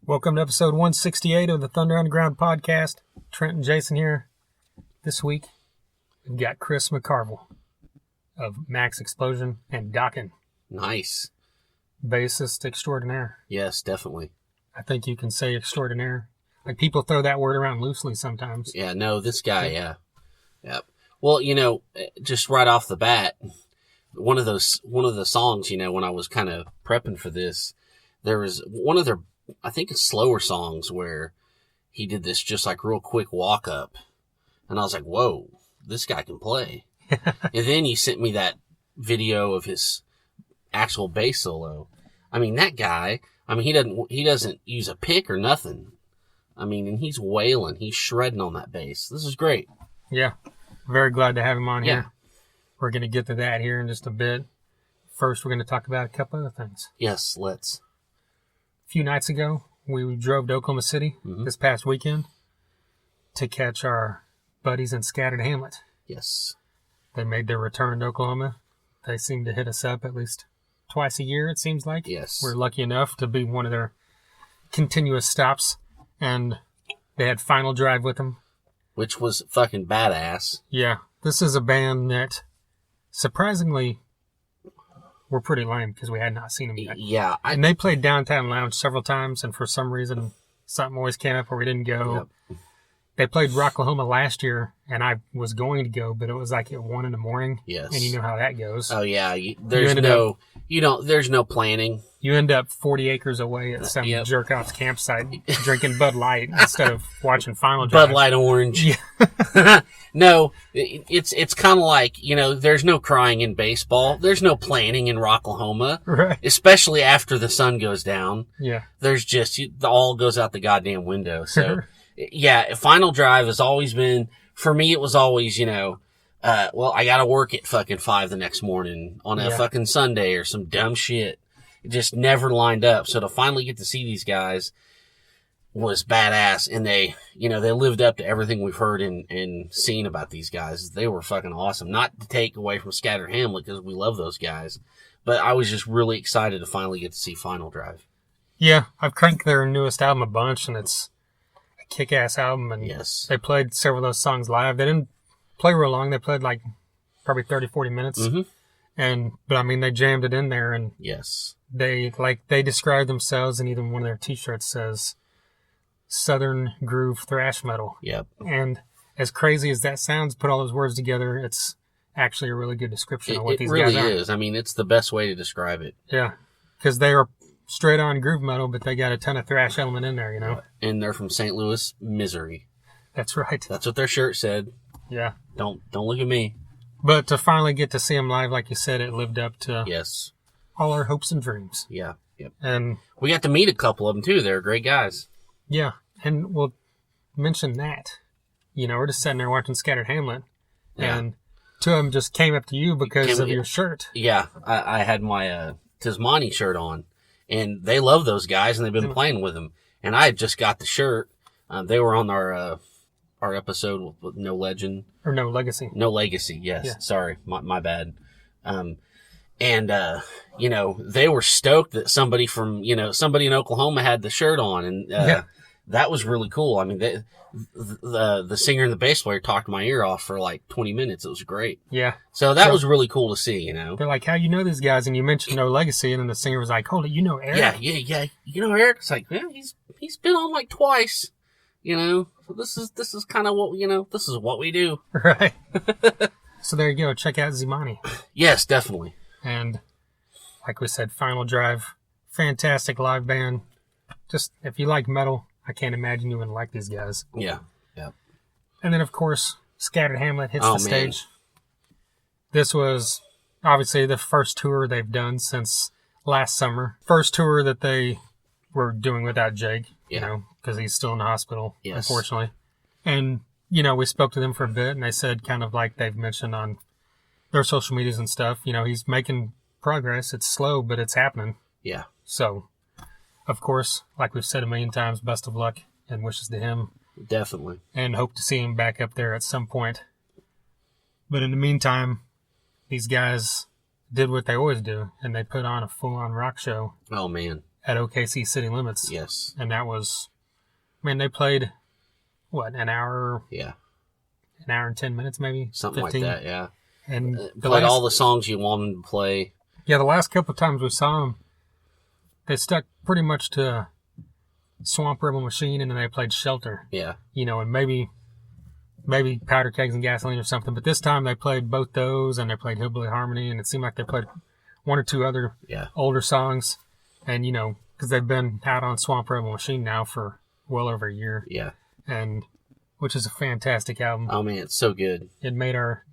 Welcome to episode 168 of the Thunder Underground podcast. Trent and Jason here. This week, we've got Chris McCarvill of Maxx Explosion and Dokken. Nice. Bassist extraordinaire. Yes, definitely. I think you can say extraordinaire. Like, people throw that word around loosely sometimes. Yeah, no, this guy, yeah. Yep. Well, just right off the bat, one of the songs, when I was kind of prepping for this, there was one of their, I think it's slower songs where he did this just like real quick walk up. And I was like, whoa, this guy can play. And then you sent me that video of his actual bass solo. I mean, that guy, he doesn't use a pick or nothing. And he's wailing, he's shredding on that bass. This is great. Yeah. Very glad to have him on here. Yeah. We're going to get to that here in just a bit. First, we're going to talk about a couple other things. Yes, let's. A few nights ago, we drove to Oklahoma City this past weekend to catch our buddies in Scattered Hamlet. Yes. They made their return to Oklahoma. They seem to hit us up at least twice a year, it seems like. Yes. We're lucky enough to be one of their continuous stops, and they had Final Drive with them. Which was fucking badass. Yeah. This is a band that, surprisingly, we're pretty lame because we had not seen them yet. Yeah. And they played Downtown Lounge several times, and for some reason, something always came up where we didn't go. Yep. They played Rocklahoma last year, and I was going to go, but it was like at 1 a.m. Yes. And you know how that goes. Oh yeah, there's no planning. You end up 40 acres away at some jerk off's campsite drinking Bud Light instead of watching Final Drive. Bud Light Orange. Yeah. No, it's kind of like, there's no crying in baseball. There's no planning in Rocklahoma. Right. Especially after the sun goes down. Yeah. There's just, all goes out the goddamn window. So, yeah, Final Drive has always been, for me, it was always, I gotta work at fucking 5 the next morning on a fucking Sunday or some dumb shit. It just never lined up. So to finally get to see these guys was badass. And they lived up to everything we've heard and seen about these guys. They were fucking awesome. Not to take away from Scattered Hamlet, because we love those guys. But I was just really excited to finally get to see Final Drive. Yeah, I've cranked their newest album a bunch, and it's a kick-ass album. And yes. They played several of those songs live. They didn't play real long. They played like probably 30, 40 minutes. Mm-hmm. But they jammed it in there, and yes. They describe themselves, and even one of their t-shirts says Southern Groove Thrash Metal. Yep. And as crazy as that sounds, put all those words together, it's actually a really good description of what these really guys are. is. It's the best way to describe it. Yeah. Because they are straight on groove metal, but they got a ton of thrash element in there, And they're from St. Louis, Missouri. That's right. That's what their shirt said. Yeah. Don't look at me. But to finally get to see them live, like you said, it lived up to yes. all our hopes and dreams. Yeah. Yep. And we got to meet a couple of them too. They're great guys. Yeah. And we'll mention that. We're just sitting there watching Scattered Hamlet, and two of them just came up to you because of your shirt. Yeah. I had my Tismani shirt on, and they love those guys, and they've been playing with them. And I had just got the shirt. They were on our episode with No Legend. Or No Legacy. No Legacy, yes. Yeah. Sorry, my bad. They were stoked that somebody from, somebody in Oklahoma had the shirt on, and that was really cool. The singer and the bass player talked my ear off for like 20 minutes. It was great. Yeah. So that was really cool to see, They're like, how you know these guys? And you mentioned No Legacy, and then the singer was like, hold it, you know Eric? Yeah. You know Eric? It's like, yeah, he's been on like twice, So this is kind of what, this is what we do. Right. So there you go. Check out Zimani. Yes, definitely. And like we said, Final Drive, fantastic live band. Just, if you like metal, I can't imagine you wouldn't like these guys. Yeah. Yeah. And then, of course, Scattered Hamlet hits the stage. This was obviously the first tour they've done since last summer. First tour that they were doing without Jake, because he's still in the hospital, unfortunately. And, we spoke to them for a bit, and they said kind of like they've mentioned on their social medias and stuff, he's making progress. It's slow, but it's happening. Yeah. So, of course, like we've said a million times, best of luck and wishes to him. Definitely. And hope to see him back up there at some point. But in the meantime, these guys did what they always do, and they put on a full-on rock show. Oh, man. at OKC City Limits. Yes. And that was, man, they played, an hour? Yeah. An hour and 10 minutes, maybe? Something 15. like that, yeah. And played all the songs you wanted them to play. Yeah, the last couple of times we saw them, they stuck pretty much to Swamp Rebel Machine, and then they played Shelter. Yeah. And maybe Powder Kegs and Gasoline or something. But this time they played both those, and they played Hillbilly Harmony, and it seemed like they played one or two other older songs. And, because they've been out on Swamp Rebel Machine now for well over a year. Yeah. And which is a fantastic album. Oh, man, it's so good. It made our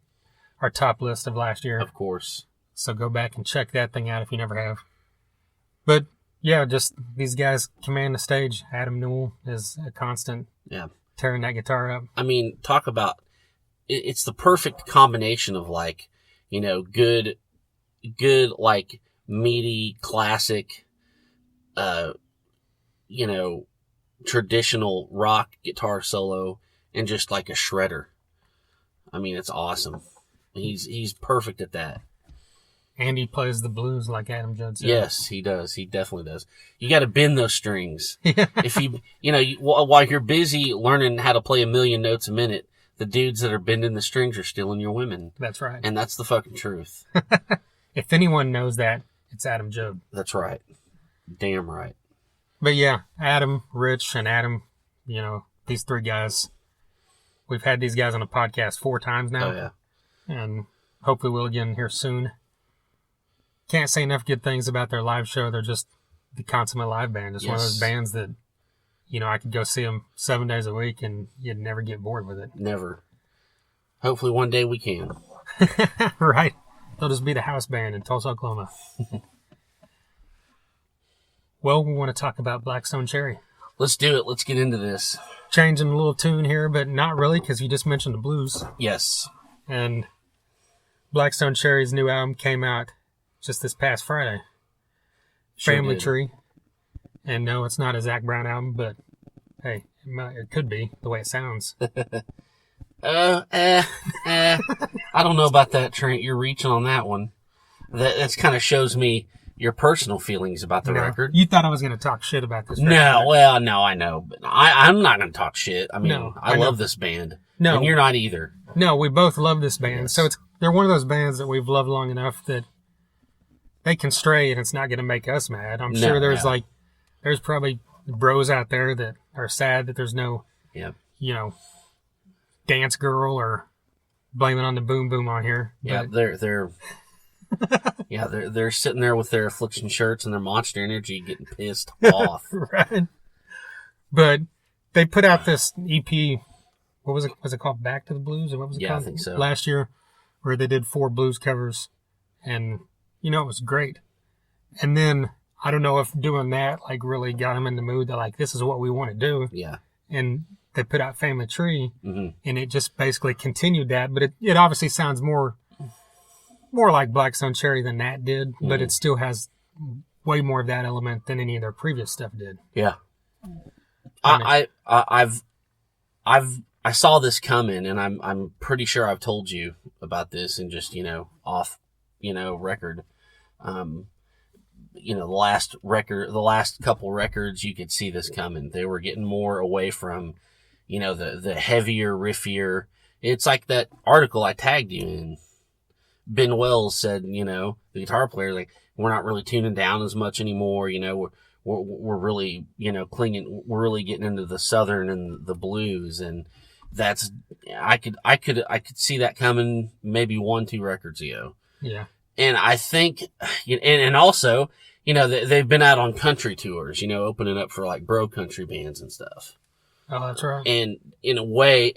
top list of last year. Of course. So go back and check that thing out if you never have. But, yeah, just these guys command the stage. Adam Newell is a constant tearing that guitar up. I mean, talk about... It's the perfect combination of, good, meaty, classic, traditional rock guitar solo and just like a shredder. I mean, it's awesome. He's perfect at that. And he plays the blues like Adam Judd said. Yes, he does. He definitely does. You got to bend those strings. If while you're busy learning how to play 1,000,000 notes a minute, the dudes that are bending the strings are stealing your women. That's right. And that's the fucking truth. If anyone knows that, it's Adam Judd. That's right. Damn right. But yeah, Adam, Rich, and Adam, these three guys, we've had these guys on the podcast 4 times now. Oh, yeah. And hopefully we'll again here soon. Can't say enough good things about their live show. They're just the consummate live band. Just one of those bands that, I could go see them 7 days a week and you'd never get bored with it. Never. Hopefully one day we can. Right. They'll just be the house band in Tulsa, Oklahoma. Well, we want to talk about Blackstone Cherry. Let's do it. Let's get into this. Changing a little tune here, but not really because you just mentioned the blues. Yes. And Blackstone Cherry's new album came out just this past Friday. Sure Family did. Tree. And no, it's not a Zach Brown album, but hey, it could be the way it sounds. I don't know about that, Trent. You're reaching on that one. That kind of shows me your personal feelings about the record. You thought I was going to talk shit about this record. No, well, no, I know. But I'm not going to talk shit. I mean, No, I I love know. this band. No. And you're not either. No, we both love this band. Yes. So they're one of those bands that we've loved long enough that they can stray and it's not going to make us mad. I'm sure there's probably bros out there that are sad that there's no, dance girl or blaming on the boom boom on here. Yeah, But they're sitting there with their Affliction shirts and their Monster Energy getting pissed off. Right. But they put out this EP. What was it? Was it called Back to the Blues? Or what was it called? I think so. Last year, where they did 4 blues covers. And, it was great. And then, I don't know if doing that, really got them in the mood that, this is what we want to do. Yeah. And they put out Family Tree. Mm-hmm. And it just basically continued that. But it obviously sounds more like Blackstone Cherry than that did. Mm-hmm. But it still has way more of that element than any of their previous stuff did. Yeah. I saw this coming, and I'm pretty sure I've told you about this and just, off, record. The last couple records, you could see this coming. They were getting more away from, the heavier, riffier. It's like that article I tagged you in. Ben Wells said, the guitar player, we're not really tuning down as much anymore. We're really, clinging, we're really getting into the Southern and the blues. And that's, I could see that coming maybe 1-2 records ago. Yeah. And I think, and also, they've been out on country tours, opening up for bro country bands and stuff. Oh, that's right. And in a way,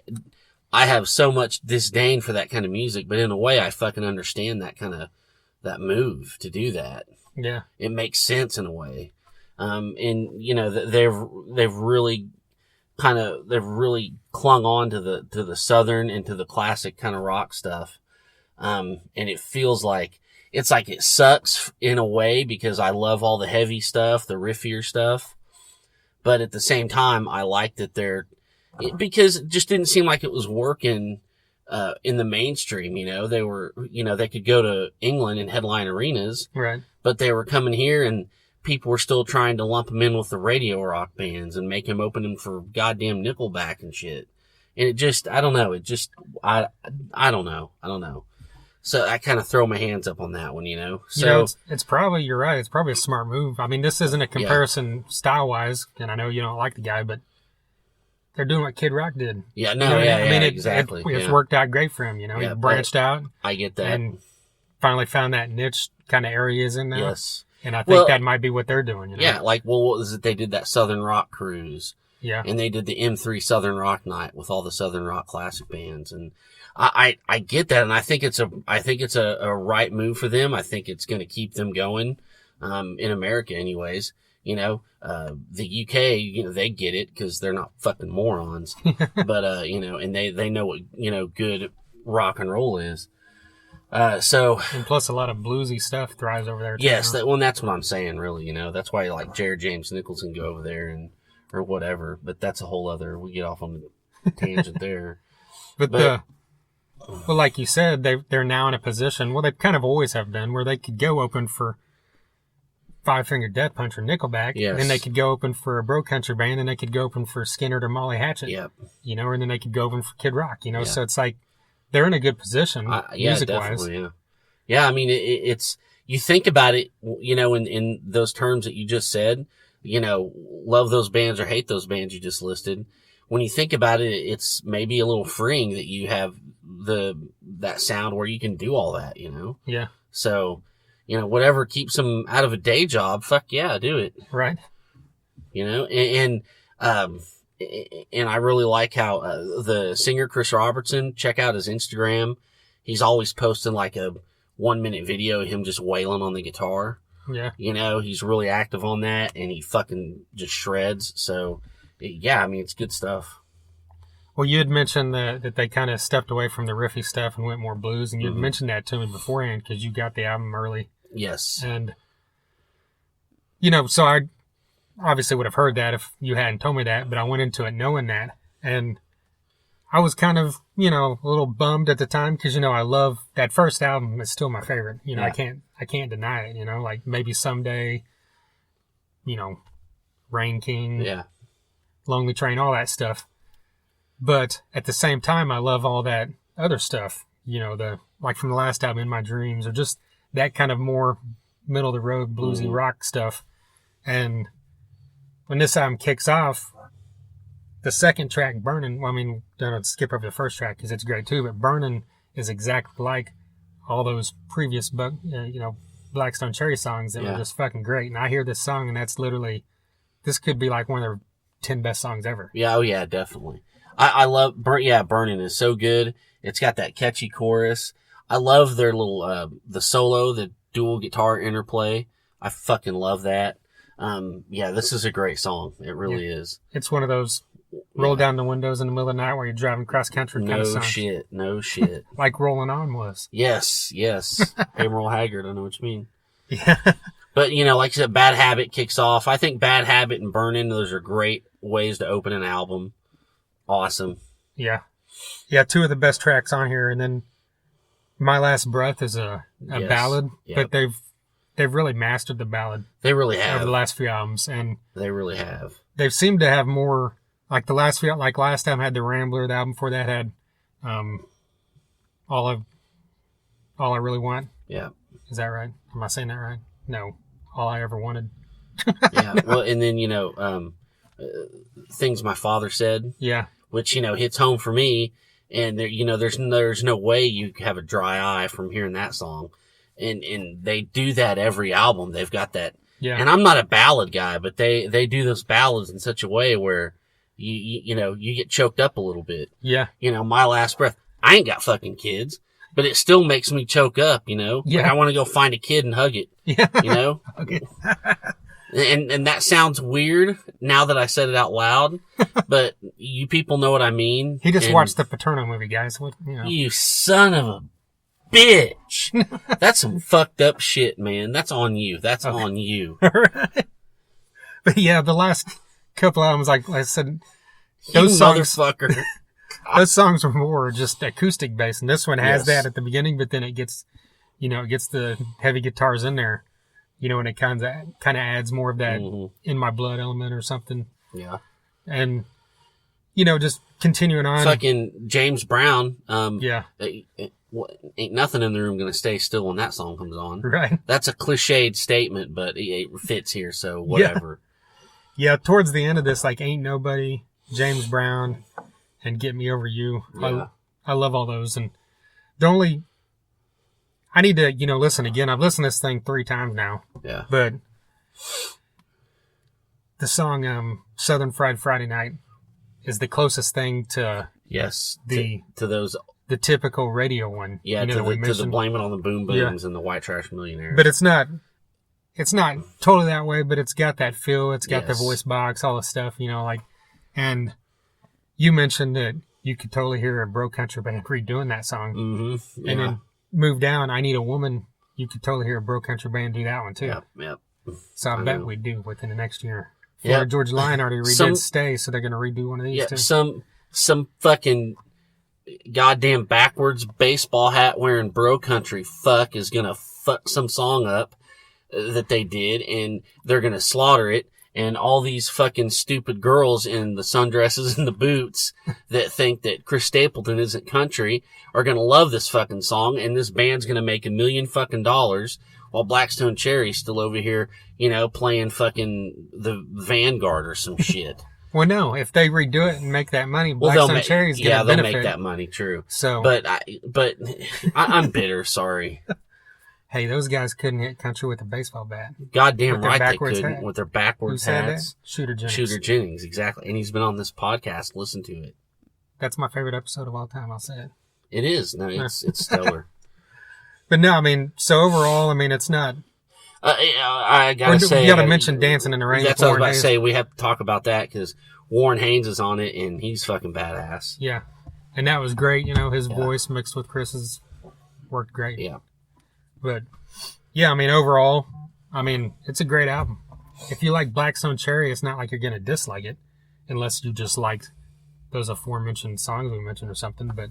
I have so much disdain for that kind of music, but in a way, I fucking understand that move to do that. Yeah. It makes sense in a way. And they've really clung on to the Southern and to the classic kind of rock stuff. And it feels like it sucks in a way because I love all the heavy stuff, the riffier stuff. But at the same time, I like that because it just didn't seem like it was working, in the mainstream, they were, they could go to England and headline arenas, Right. but they were coming here and people were still trying to lump him in with the radio rock bands and make him open them for goddamn Nickelback and shit. And it just, I don't know. It just, I don't know. So I kind of throw my hands up on that one, you know. So it's probably, you're right. It's probably a smart move. I mean, this isn't a comparison style wise, and I know you don't like the guy, but they're doing what Kid Rock did. Yeah, no, exactly. It's worked out great for him, you know. Yeah, he branched out. I get that. And finally found that niche kind of areas in there. Yes. And I think that might be what they're doing, you know. Yeah, like, well, what was it? They did that Southern Rock cruise. Yeah. And they did the M3 Southern Rock night with all the Southern Rock classic bands. And I get that. And I think it's a right move for them. I think it's going to keep them going, in America anyways. You know, the UK, you know, they get it because they're not fucking morons. But, you know, and they know what, you know, good rock and roll is. And plus a lot of bluesy stuff thrives over there too. Yes, that's what I'm saying, really, you know. That's why like Jared James Nichols can go over there or whatever, but that's a whole other, we get off on the tangent there. But like you said, they're now in a position, well, they kind of always have been, where they could go open for Five Finger Death Punch or Nickelback, and then they could go open for a bro country band, and they could go open for Skinner or Molly Hatchet, you know, and then they could go open for Kid Rock, you know, so it's like, they're in a good position, music-wise. Yeah, I mean, it's, you think about it, you know, in those terms that you just said, you know, love those bands or hate those bands you just listed. When you think about it, it's maybe a little freeing that you have that sound where you can do all that, you know? Yeah. So, you know, whatever keeps them out of a day job, fuck yeah, do it. Right. You know, and I really like how the singer Chris Robertson, check out his Instagram. He's always posting like a 1-minute video of him just wailing on the guitar. Yeah. You know, he's really active on that, and he fucking just shreds. So, yeah, I mean, it's good stuff. Well, you had mentioned that they kind of stepped away from the riffy stuff and went more blues, and you had mentioned that to me beforehand because you got the album early. Yes. And, you know, so I obviously would have heard that if you hadn't told me that, but I went into it knowing that. And I was kind of, you know, a little bummed at the time because, you know, I love that first album. It's still my favorite. You know, yeah. I can't deny it, you know, like maybe someday, you know, Rain King, yeah, Lonely Train, all that stuff. But at the same time, I love all that other stuff, you know, like from the last album, In My Dreams, or just that kind of more middle of the road bluesy rock stuff. And when this album kicks off, the second track, Burning, well, I mean, don't skip over the first track because it's great too, but Burning is exactly like all those previous, you know, Blackstone Cherry songs that were just fucking great. And I hear this song, and that's literally, this could be like one of their 10 best songs ever. Yeah, oh yeah, definitely. I love, Burning is so good. It's got that catchy chorus. I love their little, the solo, the dual guitar interplay. I fucking love that. Yeah, this is a great song. It really is. It's one of those roll down the windows in the middle of the night while you're driving cross country kind of songs. No shit. Like Rolling On was. Yes. Hey, Merle Haggard, I know what you mean. Yeah. But, you know, like I said, Bad Habit kicks off. I think Bad Habit and Burning, those are great ways to open an album. Awesome. Yeah. Yeah, two of the best tracks on here. And then My Last Breath is a ballad, but they've really mastered the ballad. They really have. Over the last few albums. And they really have. They've seemed to have more, like the last few, like last time had The Rambler, the album before that had All I Really Want. Yeah. Is that right? Am I saying that right? No. All I Ever Wanted. Yeah. Well, and then, you know, Things My Father Said. Yeah. Which, you know, hits home for me. And there, you know, there's no way you have a dry eye from hearing that song. And they do that every album. They've got that. Yeah. And I'm not a ballad guy, but they do those ballads in such a way where you know, you get choked up a little bit. Yeah. You know, My Last Breath. I ain't got fucking kids, but it still makes me choke up, you know? Yeah. Like I want to go find a kid and hug it. Yeah. You know? Okay. And that sounds weird now that I said it out loud, but you people know what I mean. He just watched the Paterno movie, guys. What, you know. You son of a bitch. That's some fucked up shit, man. That's on you. That's on you. Right. But yeah, the last couple albums, like I said, those motherfucker. Those songs were more just acoustic based, and this one has that at the beginning, but then it gets the heavy guitars in there. and it kind of adds more of that in my blood element or something. Yeah. And, just continuing on. Fucking James Brown. Yeah. Ain't nothing in the room going to stay still when that song comes on. Right. That's a cliched statement, but it fits here, so whatever. Yeah, towards the end of this, like Ain't Nobody, James Brown, and Get Me Over You. Yeah. I love all those. And I need to, listen again. I've listened to this thing 3 times now. Yeah. But the song Southern Fried Friday Night is the closest thing to to those the typical radio one. Yeah, to the Blame It on the Boom Booms and the White Trash Millionaires. But it's not totally that way, but it's got that feel. It's got the voice box, all the stuff, and you mentioned that you could totally hear a bro country band redoing that song. Mm-hmm. Yeah. And then Move Down, I Need a Woman, you could totally hear a bro country band do that one too. Yep. So I bet we do within the next year. Florida Georgia Line already redid Stay, so they're going to redo one of these too. Some fucking goddamn backwards baseball hat wearing bro country fuck is going to fuck some song up that they did, and they're going to slaughter it. And all these fucking stupid girls in the sundresses and the boots that think that Chris Stapleton isn't country are going to love this fucking song, and this band's going to make $1 million fucking dollars while Blackstone Cherry's still over here, playing fucking the Vanguard or some shit. Well, no, if they redo it and make that money, Blackstone Cherry's going to benefit. Yeah, they'll make that money, true. So, but I'm bitter, sorry. Hey, those guys couldn't hit country with a baseball bat. Goddamn right they couldn't with their backwards hats. Shooter Jennings. Shooter Jennings, exactly. And he's been on this podcast. Listen to it. That's my favorite episode of all time, I'll say it. It is. No, it's stellar. But no, so overall, it's not... I gotta say... You gotta mention Dancing in the Rain. That's what I was about to say. We have to talk about that because Warren Haynes is on it and he's fucking badass. Yeah. And that was great. His voice mixed with Chris's worked great. Yeah. But, yeah, overall, it's a great album. If you like Blackstone Cherry, it's not like you're going to dislike it, unless you just liked those aforementioned songs we mentioned or something. But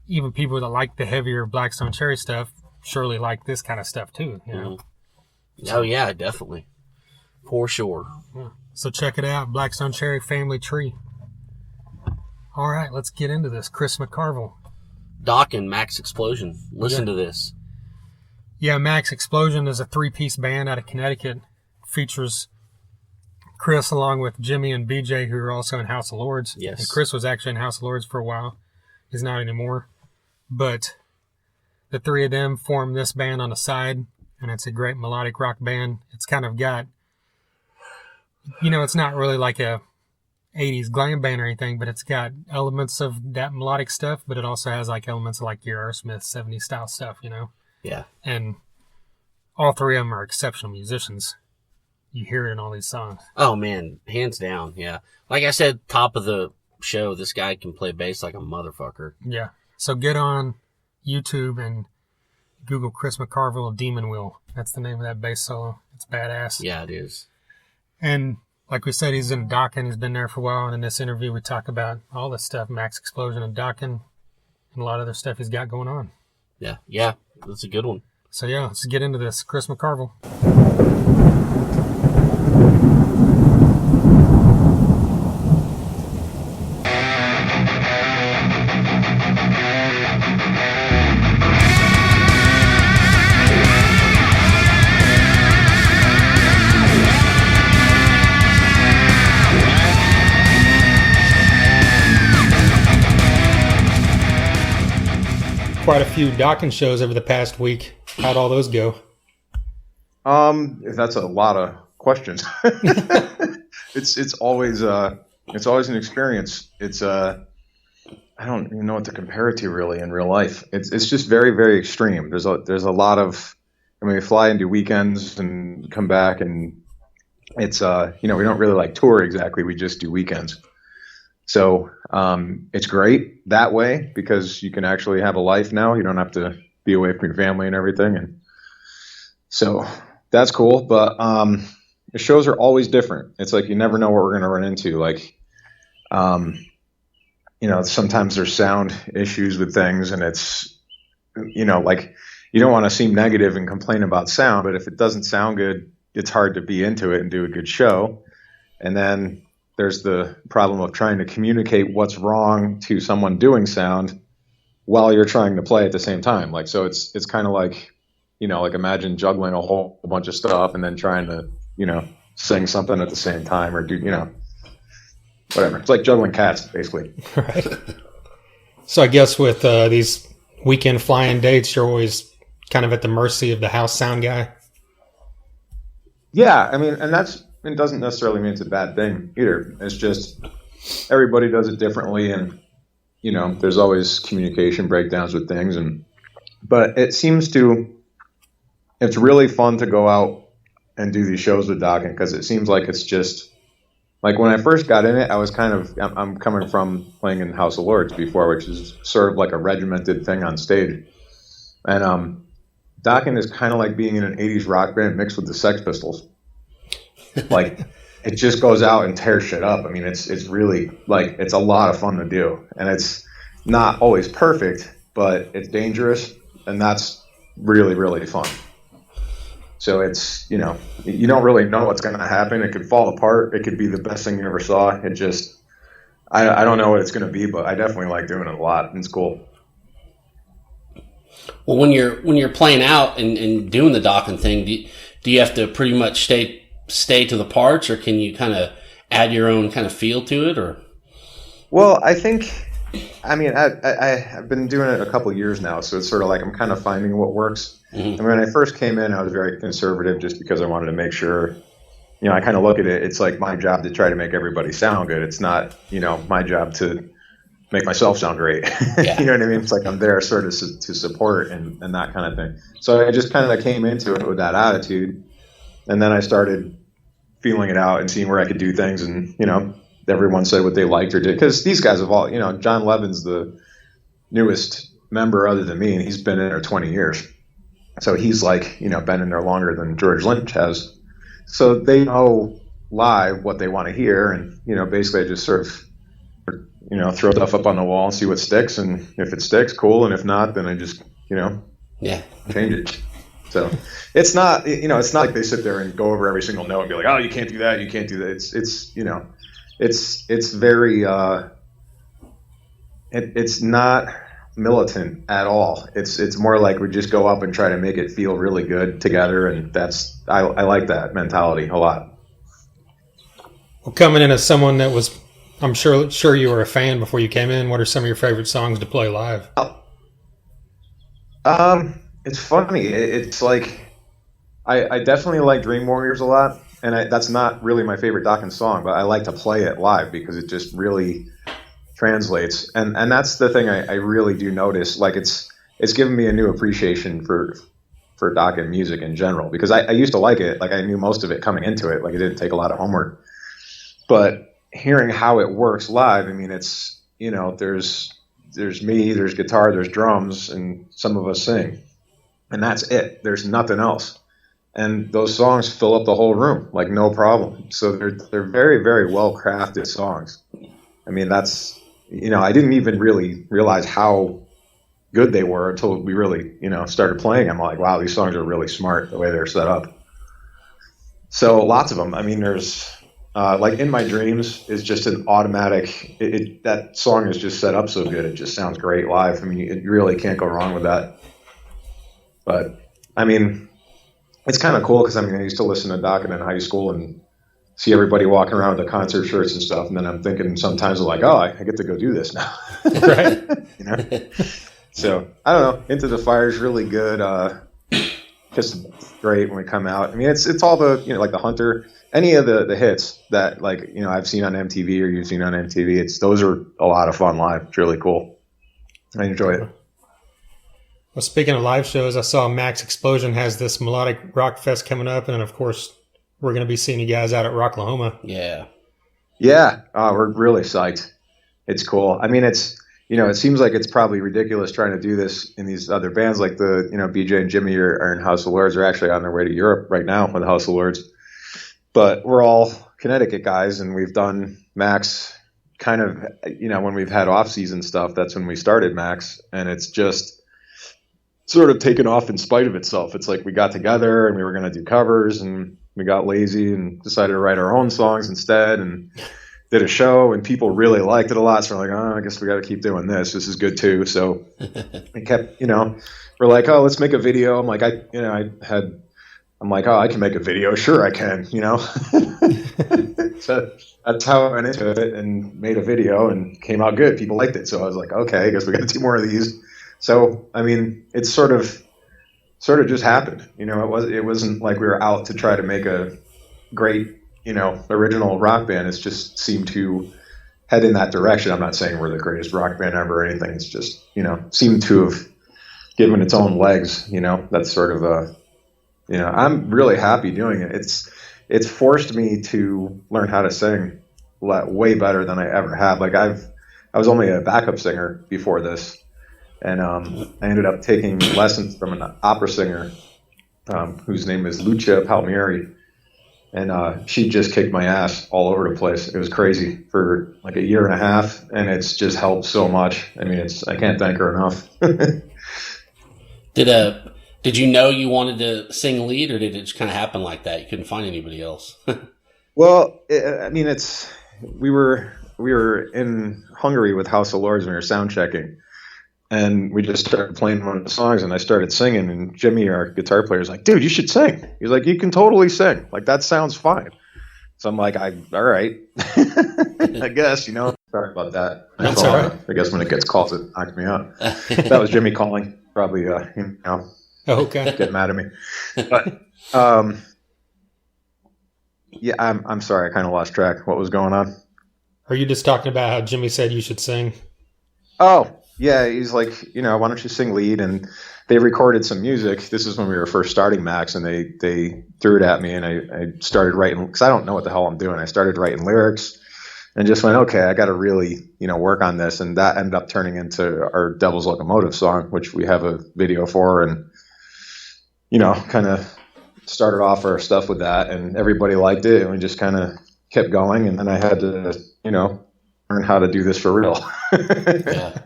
even people that like the heavier Blackstone Cherry stuff surely like this kind of stuff, too. Oh, yeah, definitely. For sure. Yeah. So check it out, Blackstone Cherry Family Tree. All right, let's get into this. Chris McCarvill. Dokken, Maxx Explosion. Listen to this. Yeah, Maxx Explosion is a 3-piece band out of Connecticut. Features Chris along with Jimmy and BJ, who are also in House of Lords. Yes. And Chris was actually in House of Lords for a while. He's not anymore. But the 3 of them form this band on the side, and it's a great melodic rock band. It's kind of got, it's not really like a 80s glam band or anything, but it's got elements of that melodic stuff, but it also has like elements of like your Aerosmith 70s style stuff, Yeah. And all 3 of them are exceptional musicians. You hear it in all these songs. Oh, man. Hands down, yeah. Like I said, top of the show, this guy can play bass like a motherfucker. Yeah. So get on YouTube and Google Chris McCarvill Demon Wheel. That's the name of that bass solo. It's badass. Yeah, it is. And like we said, he's in Dokken. He's been there for a while. And in this interview, we talk about all this stuff, Maxx Explosion and Dokken, and a lot of other stuff he's got going on. Yeah. That's a good one. So, yeah, let's get into this. Chris McCarvill. Quite a few Dokken shows over the past week. How'd all those go? That's a lot of questions. It's always an experience. It's I don't even know what to compare it to really in real life. It's just very, very extreme. There's a lot of, we fly and do weekends and come back, and it's we don't really like tour exactly. We just do weekends. So it's great that way because you can actually have a life now. You don't have to be away from your family and everything. And so that's cool. But the shows are always different. It's like you never know what we're going to run into. Like, sometimes there's sound issues with things, and it's, like you don't want to seem negative and complain about sound, but if it doesn't sound good, it's hard to be into it and do a good show. And then there's the problem of trying to communicate what's wrong to someone doing sound while you're trying to play at the same time. Like, so it's kind of like, like imagine juggling a whole bunch of stuff and then trying to, sing something at the same time or do, whatever. It's like juggling cats, basically. Right. So I guess with these weekend flying dates, you're always kind of at the mercy of the house sound guy. Yeah, I mean, and it doesn't necessarily mean it's a bad thing either. It's just everybody does it differently, and there's always communication breakdowns with things, but it seems it's really fun to go out and do these shows with Dokken because it seems like it's just like when I first got in it, I'm coming from playing in House of Lords before, which is sort of like a regimented thing on stage, and Dokken is kind of like being in an 80s rock band mixed with the Sex Pistols. Like, it just goes out and tears shit up. I mean, it's really, like, it's a lot of fun to do. And it's not always perfect, but it's dangerous, and that's really, really fun. So it's, you don't really know what's going to happen. It could fall apart. It could be the best thing you ever saw. It just, I don't know what it's going to be, but I definitely like doing it a lot. It's cool. Well, when you're playing out and doing the Dokken thing, do you have to pretty much stay to the parts, or can you kind of add your own kind of feel to it? Or well, I've been doing it a couple of years now, so it's sort of like I'm kind of finding what works. Mm-hmm. I mean, when I first came in, I was very conservative just because I wanted to make sure. I kind of look at it. It's like my job to try to make everybody sound good. It's not my job to make myself sound great. Yeah. You know what I mean? It's like I'm there sort of to support and that kind of thing. So I just kind of came into it with that attitude. And then I started feeling it out and seeing where I could do things. And, everyone said what they liked or did. Because these guys have all, John Levin's the newest member other than me, and he's been in there 20 years. So he's like, been in there longer than George Lynch has. So they know live what they want to hear. And, basically I just sort of, throw stuff up on the wall and see what sticks. And if it sticks, cool. And if not, then I just, change it. So it's not, it's not like they sit there and go over every single note and be like, oh, you can't do that. You can't do that. It's very, it's not militant at all. It's more like we just go up and try to make it feel really good together. And I like that mentality a lot. Well, coming in as someone that was, I'm sure you were a fan before you came in. What are some of your favorite songs to play live? It's funny. It's like I definitely like Dream Warriors a lot, and that's not really my favorite Dokken song, but I like to play it live because it just really translates. And that's the thing I really do notice. Like it's given me a new appreciation for Dokken music in general, because I used to like it. Like I knew most of it coming into it. Like it didn't take a lot of homework, but hearing how it works live, I mean, it's, there's me, there's guitar, there's drums, and some of us sing. And that's it. There's nothing else. And those songs fill up the whole room, like no problem. So they're very, very well crafted songs. I mean, that's, I didn't even really realize how good they were until we really, started playing. I'm like, wow, these songs are really smart the way they're set up. So lots of them. I mean, there's, like In My Dreams is just an automatic, that song is just set up so good. It just sounds great live. I mean, you really can't go wrong with that. But I mean, it's kind of cool because I used to listen to Dokken in high school and see everybody walking around with the concert shirts and stuff. And then I'm thinking sometimes like, oh, I get to go do this now. Right. So I don't know. Into the Fire is really good. Just great when we come out. I mean, it's all the, like the Hunter, any of the hits that like, I've seen on MTV or you've seen on MTV. Those are a lot of fun live. It's really cool. I enjoy it. Well, speaking of live shows, I saw Maxx Explosion has this melodic rock fest coming up, and of course, we're going to be seeing you guys out at Rocklahoma. Yeah. Yeah, we're really psyched. It's cool. I mean, it's, it seems like it's probably ridiculous trying to do this in these other bands, like the, BJ and Jimmy are in House of Lords. They're actually on their way to Europe right now with House of Lords. But we're all Connecticut guys, and we've done Maxx kind of, when we've had off-season stuff, that's when we started Maxx, and it's just, sort of taken off in spite of itself. It's like we got together and we were going to do covers, and we got lazy and decided to write our own songs instead, and did a show, and people really liked it a lot. So we're like, oh, I guess we got to keep doing this. This is good too. So we kept, we're like, oh, let's make a video. I'm like, I'm like, oh, I can make a video. Sure, I can, So that's how I went into it and made a video, and came out good. People liked it. So I was like, okay, I guess we got to do more of these. So, I mean, it's sort of just happened. It wasn't like we were out to try to make a great, original rock band. It's just seemed to head in that direction. I'm not saying we're the greatest rock band ever or anything. It's just, seemed to have given its own legs. That's sort of I'm really happy doing it. It's forced me to learn how to sing way better than I ever have. Like I was only a backup singer before this, and I ended up taking lessons from an opera singer whose name is Lucia Palmieri, and she just kicked my ass all over the place. It was crazy for like a year and a half, and it's just helped so much. I mean, I can't thank her enough. Did you know you wanted to sing lead, or did it just kind of happen like that? You couldn't find anybody else? Well, we were in Hungary with House of Lords, and we were sound checking, and we just started playing one of the songs, and I started singing, and Jimmy, our guitar player, is like, dude, you should sing. He's like, you can totally sing. Like, that sounds fine. So I'm like, all right. I guess, sorry about that. That's all right. I guess when it gets calls, it knocks me out. That was Jimmy calling, probably, Okay. get mad at me. But, yeah, I'm sorry. I kind of lost track. What was going on? Are you just talking about how Jimmy said you should sing? Oh, yeah. He's like, why don't you sing lead? And they recorded some music. This is when we were first starting Maxx, and they threw it at me, and I started writing, because I don't know what the hell I'm doing. I started writing lyrics and just went, okay, I got to really, work on this. And that ended up turning into our Devil's Locomotive song, which we have a video for, and kind of started off our stuff with that, and everybody liked it, and we just kind of kept going. And then I had to, learn how to do this for real. Yeah.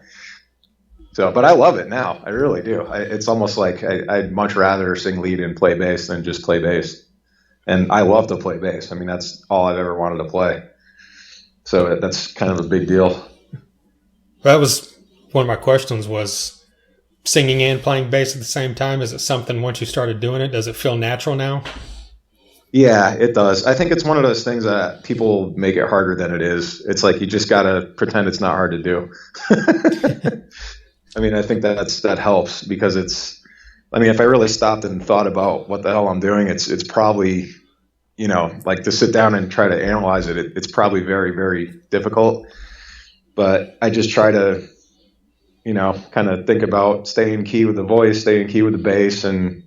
So, but I love it now. I really do. It's almost like I'd much rather sing lead and play bass than just play bass. And I love to play bass. I mean, that's all I've ever wanted to play. So that's kind of a big deal. That was one of my questions, was singing and playing bass at the same time. Is it something, once you started doing it, does it feel natural now? Yeah, it does. I think it's one of those things that people make it harder than it is. It's like you just got to pretend it's not hard to do. I mean, I think that helps, because if I really stopped and thought about what the hell I'm doing, it's probably, like to sit down and try to analyze it, it's probably very, very difficult. But I just try to, kind of think about stay in key with the voice, stay in key with the bass, and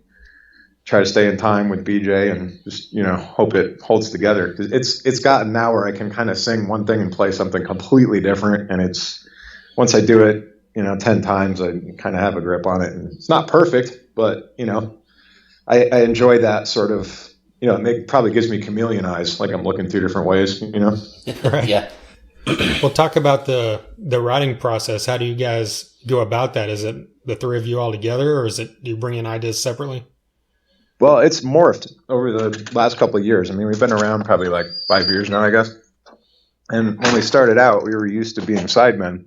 try to stay in time with BJ, and just, hope it holds together. 'Cause it's gotten now where I can kind of sing one thing and play something completely different. And once I do it, 10 times, I kind of have a grip on it. And it's not perfect, but, I enjoy that sort of, it probably gives me chameleon eyes, like I'm looking through different ways, Right. Yeah. Well, talk about the writing process. How do you guys go about that? Is it the three of you all together, or do you bring in ideas separately? Well, it's morphed over the last couple of years. I mean, we've been around probably like 5 years now, I guess. And when we started out, we were used to being sidemen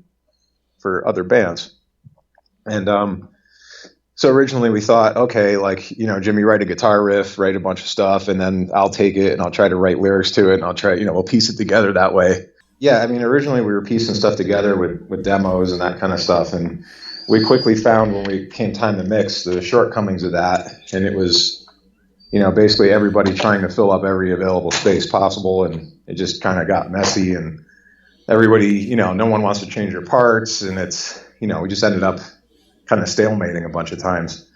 for other bands. And so originally we thought, okay, like, Jimmy, write a guitar riff, write a bunch of stuff, and then I'll take it and I'll try to write lyrics to it, and I'll try, we'll piece it together that way. Yeah, I mean, originally we were piecing stuff together with demos and that kind of stuff. And we quickly found, when we came time to mix, the shortcomings of that. And it was, basically everybody trying to fill up every available space possible. And it just kind of got messy, and everybody, no one wants to change their parts. And it's, we just ended up kind of stalemating a bunch of times.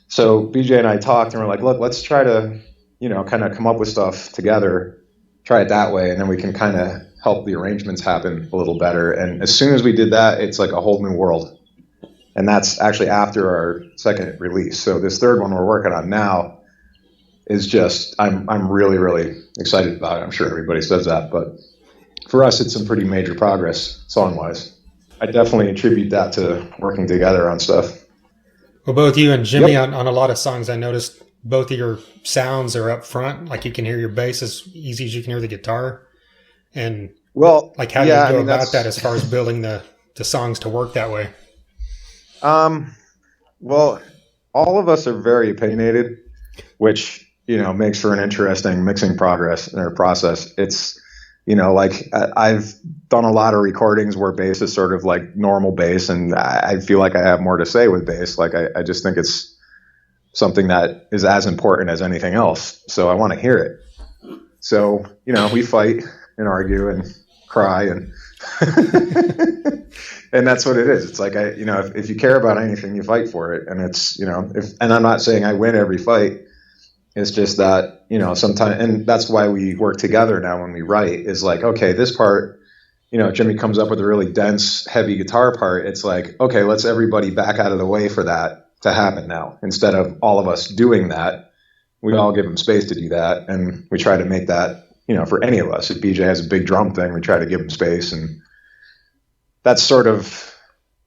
So BJ and I talked, and we're like, look, let's try to, kind of come up with stuff together, try it that way. And then we can kind of help the arrangements happen a little better. And as soon as we did that, it's like a whole new world. And that's actually after our second release. So this third one we're working on now is just, I'm really, really excited about it. I'm sure everybody says that, but for us, it's some pretty major progress song-wise. I definitely attribute that to working together on stuff. Well, both you and Jimmy on a lot of songs, I noticed both of your sounds are up front. Like you can hear your bass as easy as you can hear the guitar. And like how do you go about that as far as building the songs to work that way? Well, all of us are very opinionated, which, makes for an interesting mixing process. It's, like I've done a lot of recordings where bass is sort of like normal bass, and I feel like I have more to say with bass. Like I just think it's something that is as important as anything else. So I want to hear it. So, we fight and argue and cry and and that's what it is. It's like, if you care about anything, you fight for it. And it's, and I'm not saying I win every fight. It's just that, sometimes, and that's why we work together now when we write, is like, okay, this part, Jimmy comes up with a really dense, heavy guitar part. It's like, okay, let's everybody back out of the way for that to happen now. Instead of all of us doing that, we all give him space to do that. And we try to make that, for any of us. If BJ has a big drum thing, we try to give him space. And that's sort of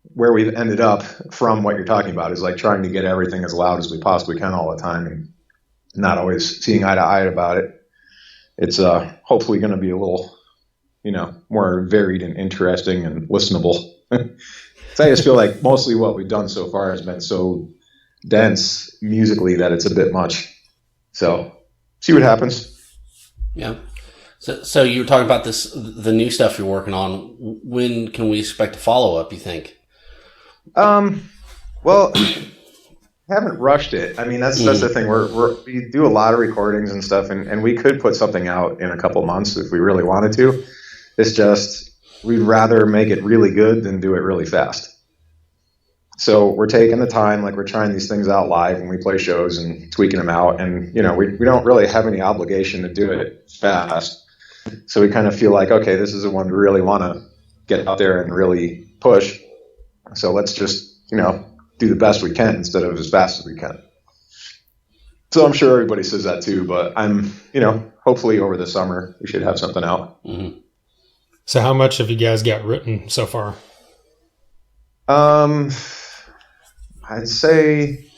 where we've ended up from what you're talking about, is like trying to get everything as loud as we possibly can all the time and not always seeing eye to eye about it. It's hopefully going to be a little, more varied and interesting and listenable. So I just feel like mostly what we've done so far has been so dense musically that it's a bit much. So see what happens. Yeah. So you were talking about the new stuff you're working on. When can we expect a follow up, you think? Well, haven't rushed it. I mean, that's the thing. We do a lot of recordings and stuff, and we could put something out in a couple months if we really wanted to. It's just we'd rather make it really good than do it really fast. So we're taking the time, like we're trying these things out live when we play shows and tweaking them out. And, we don't really have any obligation to do it fast. So we kind of feel like, okay, this is the one we really want to get out there and really push. So let's just, do the best we can instead of as fast as we can. So I'm sure everybody says that too, but I'm, hopefully over the summer we should have something out. Mm-hmm. So how much have you guys got written so far? I'd say,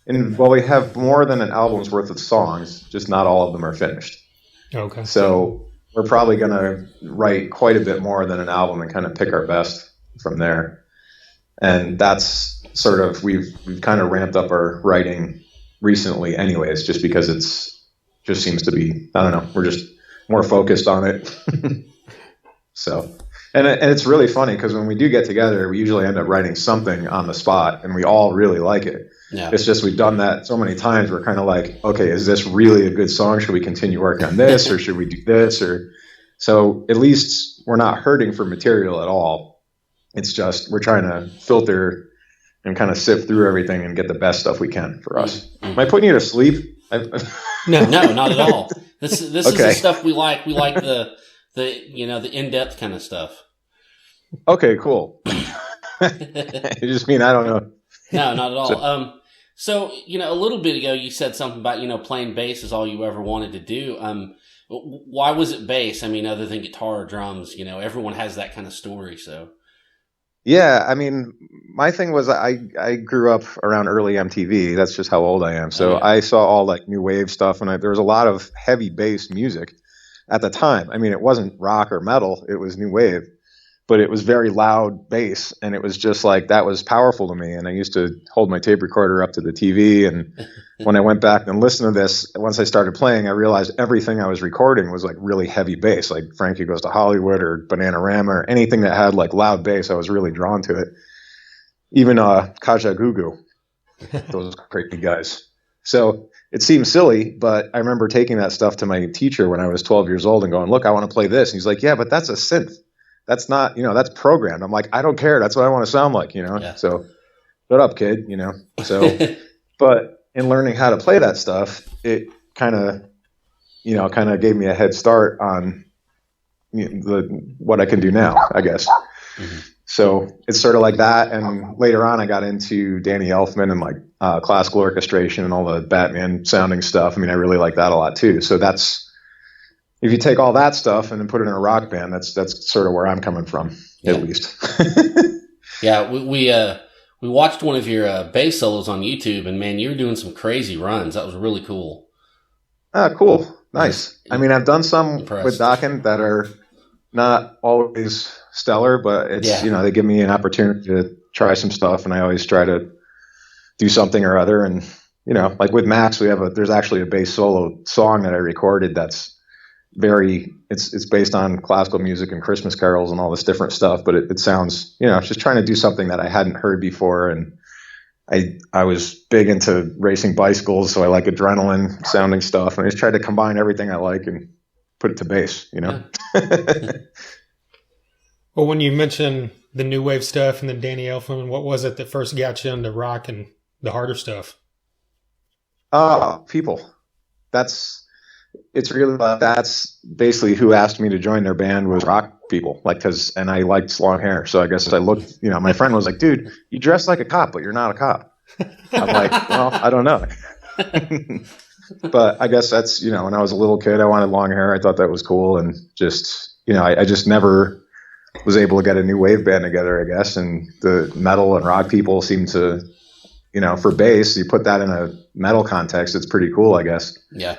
we have more than an album's worth of songs, just not all of them are finished. Okay. So we're probably going to write quite a bit more than an album and kind of pick our best from there. And that's sort of, we've kind of ramped up our writing recently anyways, just because just seems to be, I don't know, we're just more focused on it. So, and it's really funny because when we do get together, we usually end up writing something on the spot and we all really like it. Yeah. It's just, we've done that so many times. We're kind of like, okay, is this really a good song? Should we continue working on this or should we do this? So at least we're not hurting for material at all. It's just, we're trying to filter and kind of sift through everything and get the best stuff we can for us. Am I putting you to sleep? No, not at all. This okay. Is the stuff we like. We like the in-depth kind of stuff. Okay, cool. You just mean, I don't know. No, not at all. So, a little bit ago you said something about, playing bass is all you ever wanted to do. Why was it bass? I mean, other than guitar or drums, everyone has that kind of story, so. Yeah, I mean, my thing was I grew up around early MTV. That's just how old I am. So I saw all like new wave stuff, and there was a lot of heavy bass music at the time. I mean, it wasn't rock or metal. It was new wave, but it was very loud bass, and it was just like, that was powerful to me. And I used to hold my tape recorder up to the TV, and when I went back and listened to this, once I started playing, I realized everything I was recording was like really heavy bass, like Frankie Goes to Hollywood or Bananarama or anything that had like loud bass. I was really drawn to it. Even Kaja Gugu, those crazy guys. So it seems silly, but I remember taking that stuff to my teacher when I was 12 years old and going, look, I want to play this. And he's like, yeah, but that's a synth. That's not, that's programmed. I'm like, I don't care. That's what I want to sound like, Yeah. So shut up, kid, So, but in learning how to play that stuff, it kind of gave me a head start on what I can do now, I guess. Mm-hmm. So it's sort of like that. And later on, I got into Danny Elfman and like classical orchestration and all the Batman sounding stuff. I mean, I really like that a lot too. So that's, if you take all that stuff and then put it in a rock band, that's sort of where I'm coming from, at least. Yeah, we We watched one of your bass solos on YouTube, and man, you were doing some crazy runs. That was really cool. Cool. Nice. I mean, I've done some Impressed. with Dokken that are not always stellar, but it's, they give me an opportunity to try some stuff, and I always try to do something or other. And, like with Maxx, there's actually a bass solo song that I recorded that's it's based on classical music and Christmas carols and all this different stuff, but it sounds, just trying to do something that I hadn't heard before. And I was big into racing bicycles, so I like adrenaline sounding stuff, and I just tried to combine everything I like and put it to bass, Well, when you mentioned the new wave stuff and then Danny Elfman, what was it that first got you into rock and the harder stuff? People. That's basically who asked me to join their band was rock people, and I liked long hair. So I guess I looked, my friend was like, dude, you dress like a cop, but you're not a cop. I'm like, well, I don't know. But I guess that's, when I was a little kid, I wanted long hair. I thought that was cool. And just, I just never was able to get a new wave band together, I guess. And the metal and rock people seem to, for bass, you put that in a metal context, it's pretty cool, I guess. Yeah.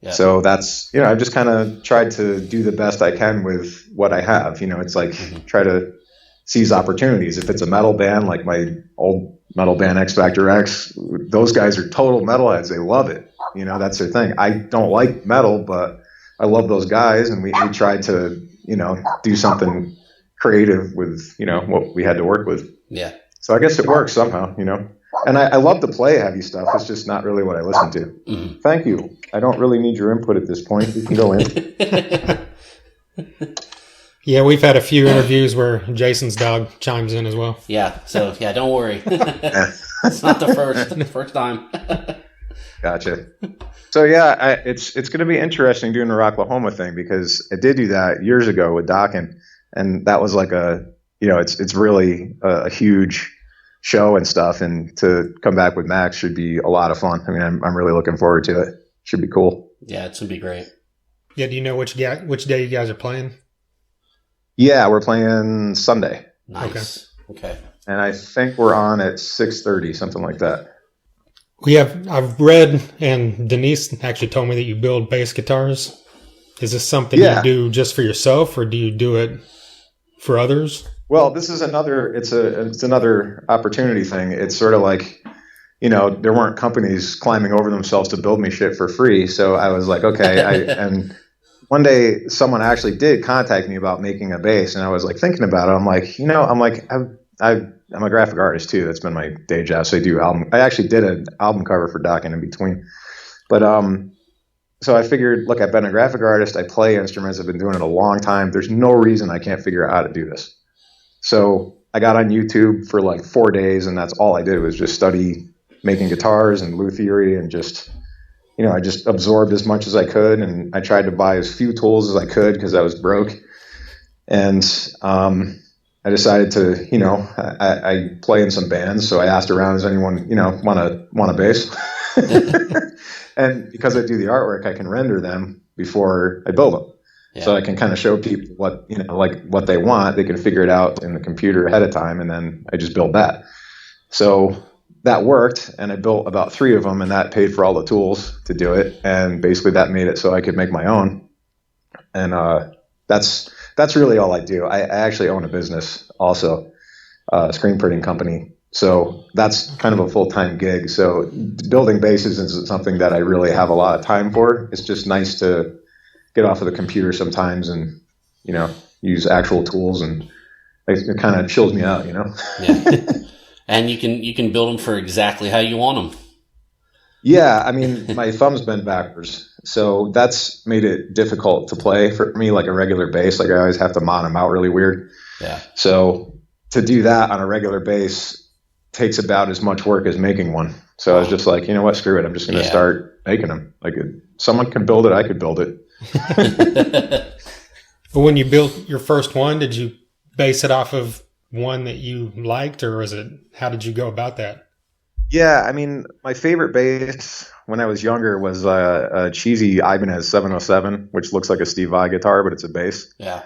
Yeah. So that's, I've just kind of tried to do the best I can with what I have. It's like try to seize opportunities. If it's a metal band, like my old metal band X Factor X, those guys are total metalheads. They love it. That's their thing. I don't like metal, but I love those guys. And we tried to, do something creative with, what we had to work with. Yeah. So I guess it works somehow, And I love to play heavy stuff. It's just not really what I listen to. Mm-hmm. Thank you. I don't really need your input at this point. You can go in. Yeah, we've had a few interviews where Jason's dog chimes in as well. Yeah, so don't worry. It's not the first time. Gotcha. So it's going to be interesting doing the Rocklahoma thing, because I did do that years ago with Dokken, and that was like it's really a huge show and stuff, and to come back with Maxx should be a lot of fun. I mean, I'm really looking forward to it. Should be cool. Yeah, it's gonna be great. Yeah, do you know which day you guys are playing? Yeah, we're playing Sunday. Nice. Okay. And I think we're on at 6:30, something like that. I've read, and Denise actually told me that you build bass guitars. Is this something you do just for yourself, or do you do it for others? Well, this is it's another opportunity thing. It's sort of like, there weren't companies climbing over themselves to build me shit for free. So I was like, okay. And one day someone actually did contact me about making a bass, and I was like thinking about it. I'm like, I'm a graphic artist too. That's been my day job. So I actually did an album cover for Dokken in between. But, so I figured, look, I've been a graphic artist. I play instruments. I've been doing it a long time. There's no reason I can't figure out how to do this. So I got on YouTube for like 4 days, and that's all I did was just study making guitars and Lou theory, and just, I just absorbed as much as I could, and I tried to buy as few tools as I could because I was broke. And I decided to, I play in some bands, so I asked around, does anyone, want a bass? And because I do the artwork, I can render them before I build them. Yeah. So I can kind of show people what, what they want. They can figure it out in the computer ahead of time, and then I just build that. So that worked, and I built about 3 of them, and that paid for all the tools to do it. And basically that made it so I could make my own. And that's really all I do. I actually own a business also, a screen printing company. So that's kind of a full-time gig. So building basses isn't something that I really have a lot of time for. It's just nice to get off of the computer sometimes and, use actual tools, and it kind of chills me out, Yeah. And you can build them for exactly how you want them. Yeah. I mean, my thumb's bent backwards, so that's made it difficult to play for me like a regular bass. Like I always have to mod them out really weird. Yeah. So to do that on a regular bass takes about as much work as making one. So I was just like, screw it. I'm just going to start making them. Like someone can build it, I could build it. But when you built your first one, did you base it off of one that you liked, or how did you go about that? Yeah, I mean, my favorite bass when I was younger was a cheesy Ibanez 707, which looks like a Steve Vai guitar, but it's a bass. Yeah.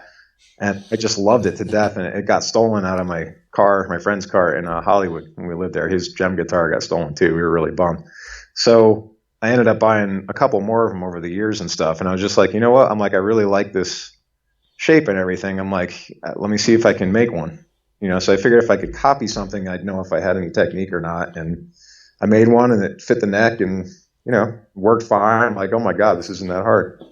And I just loved it to death. And it got stolen out of my car, my friend's car in Hollywood when we lived there. His gem guitar got stolen too. We were really bummed. So I ended up buying a couple more of them over the years and stuff. And I was just like, you know what? I'm like, I really like this shape and everything. I'm like, let me see if I can make one. So I figured if I could copy something, I'd know if I had any technique or not. And I made one and it fit the neck and, worked fine. I'm like, oh my God, this isn't that hard.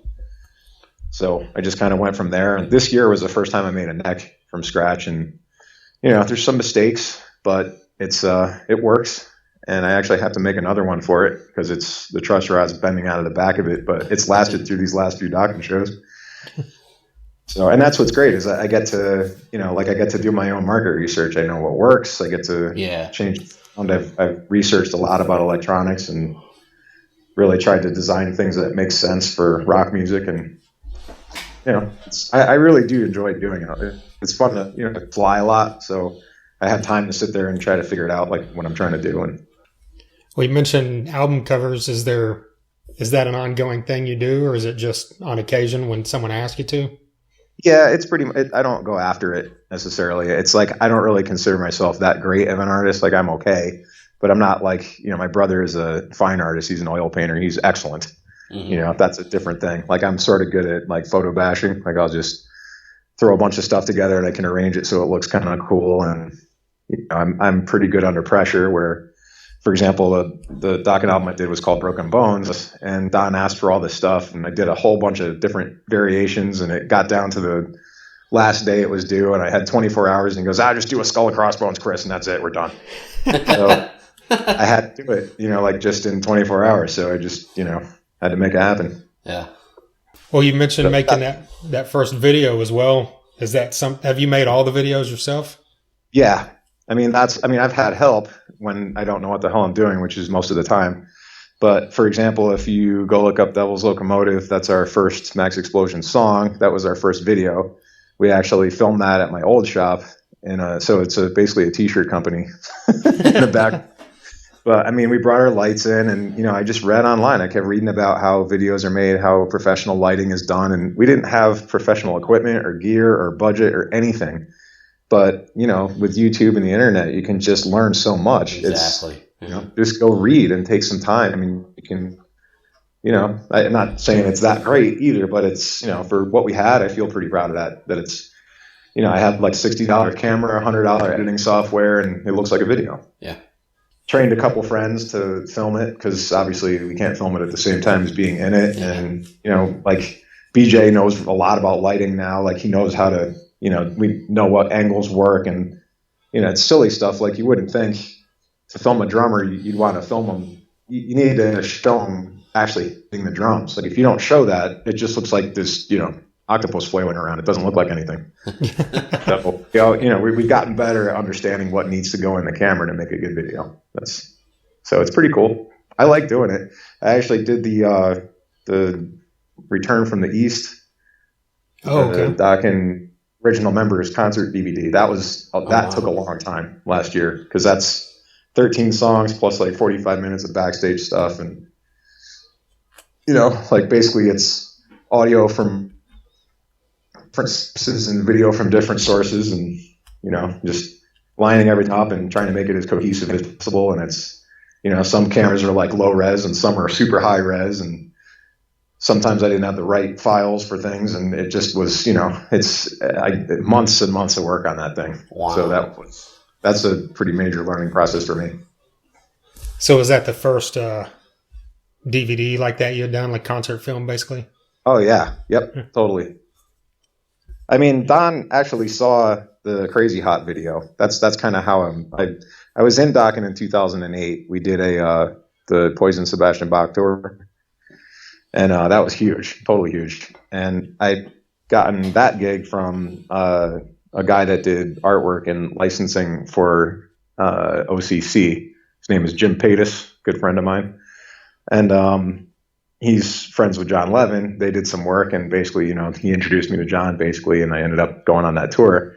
So I just kind of went from there. And this year was the first time I made a neck from scratch. And, there's some mistakes, but it works. And I actually have to make another one for it because the truss rod's bending out of the back of it, but it's lasted through these last few Dokken shows. So, and that's what's great is I get to, I get to do my own market research. I know what works. I get to change. I've researched a lot about electronics and really tried to design things that make sense for rock music. And, I really do enjoy doing it. It's fun to, fly a lot. So I have time to sit there and try to figure it out, like what I'm trying to do. And well, you mentioned album covers. Is that an ongoing thing you do, or is it just on occasion when someone asks you to? Yeah, it's I don't go after it necessarily. It's like I don't really consider myself that great of an artist. Like I'm okay, but I'm not like, my brother is a fine artist. He's an oil painter. He's excellent. Mm-hmm. That's a different thing. Like I'm sort of good at like photo bashing. Like I'll just throw a bunch of stuff together and I can arrange it so it looks kind of cool. And I'm pretty good under pressure where, for example, the Dokken album I did was called Broken Bones, and Don asked for all this stuff, and I did a whole bunch of different variations, and it got down to the last day it was due, and I had 24 hours, and he goes, just do a skull and crossbones, Chris, and that's it, we're done. So I had to do it, like just in 24 hours, so I just, had to make it happen. Yeah. Well, you mentioned making that first video as well. Is that have you made all the videos yourself? Yeah. I've had help when I don't know what the hell I'm doing, which is most of the time. But for example, if you go look up Devil's Locomotive, that's our first Maxx Explosion song. That was our first video. We actually filmed that at my old shop. And so it's basically a t-shirt company in the back. But we brought our lights in and, I just read online. I kept reading about how videos are made, how professional lighting is done. And we didn't have professional equipment or gear or budget or anything. But, with YouTube and the internet, you can just learn so much. Exactly. It's, just go read and take some time. You can, I'm not saying it's that great either, but it's, for what we had, I feel pretty proud of that it's, I had like $60 camera, $100 editing software, and it looks like a video. Yeah. Trained a couple friends to film it because obviously we can't film it at the same time as being in it. Yeah. And, like BJ knows a lot about lighting now. Like he knows how to, we know what angles work, and, it's silly stuff. Like you wouldn't think to film a drummer, you'd want to film them. You need to show them actually hitting the drums. Like if you don't show that, it just looks like this, octopus flailing around. It doesn't look like anything. So, we've gotten better at understanding what needs to go in the camera to make a good video. So it's pretty cool. I like doing it. I actually did the Return from the East. Oh, okay. Dokken original members concert DVD. That took a long time last year because that's 13 songs plus like 45 minutes of backstage stuff, and like basically it's audio from different sources and video from different sources, and just lining everything up and trying to make it as cohesive as possible. And it's some cameras are like low res and some are super high res, and sometimes I didn't have the right files for things, and it just was, it's months and months of work on that thing. Wow. So that's a pretty major learning process for me. So was that the first DVD like that you had done, like concert film, basically? Oh yeah, yep, totally. Don actually saw the Crazy Hot video. That's kind of how I was in Dokken in 2008. We did the Poison Sebastian Bach tour. And that was huge, totally huge. And I'd gotten that gig from a guy that did artwork and licensing for OCC. His name is Jim Paytas, good friend of mine. And he's friends with John Levin. They did some work, and basically, he introduced me to John, basically, and I ended up going on that tour.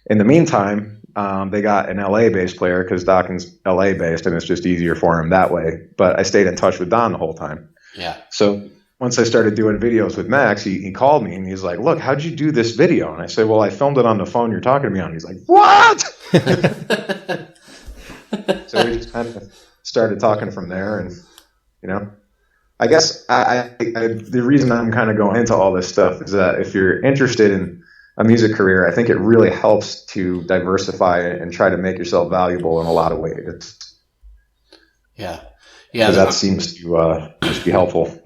In the meantime, they got an LA based player because Dokken's LA based, and it's just easier for him that way. But I stayed in touch with Don the whole time. Yeah. So once I started doing videos with Maxx, he called me and he's like, "Look, how'd you do this video?" And I said, "Well, I filmed it on the phone you're talking to me on." He's like, "What?" So we just kind of started talking from there, and I guess the reason I'm kind of going into all this stuff is that if you're interested in a music career, I think it really helps to diversify and try to make yourself valuable in a lot of ways. Yeah. Because that seems to just be helpful,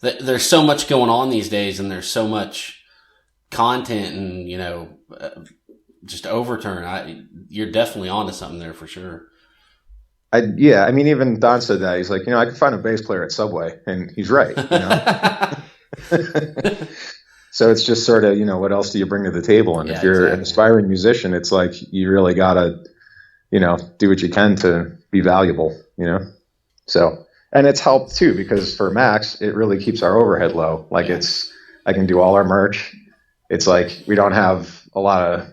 There's so much going on these days, and there's so much content, and just overturn. You're definitely onto something there for sure. Even Don said that. He's like, I can find a bass player at Subway, and he's right. So it's just sort of, what else do you bring to the table? And if you're an aspiring musician, it's like you really gotta, do what you can to be valuable, So, and it's helped too, because for Maxx, it really keeps our overhead low. Like I can do all our merch. It's like we don't have a lot of,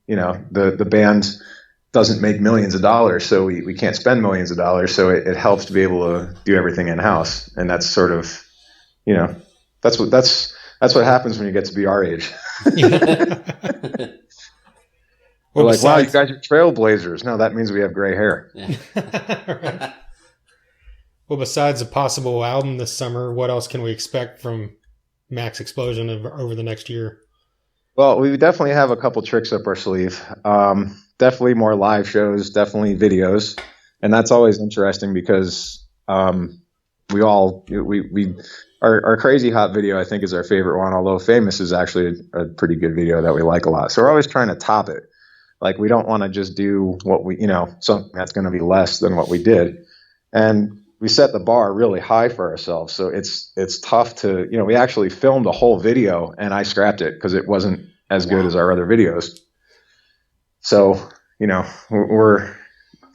the band doesn't make millions of dollars, so we can't spend millions of dollars. So it helps to be able to do everything in house, and that's sort of, that's what happens when you get to be our age. We're like, wow, you guys are trailblazers. No, that means we have gray hair. Right. Well, besides a possible album this summer, what else can we expect from Maxx Explosion over the next year? Well, we definitely have a couple tricks up our sleeve. Definitely more live shows, definitely videos. And that's always interesting because our Crazy Hot video, I think, is our favorite one, although Famous is actually a pretty good video that we like a lot. So we're always trying to top it. Like, we don't want to just do what something that's going to be less than what we did. And we set the bar really high for ourselves. So it's tough to, we actually filmed a whole video and I scrapped it because it wasn't as good as our other videos. So, we're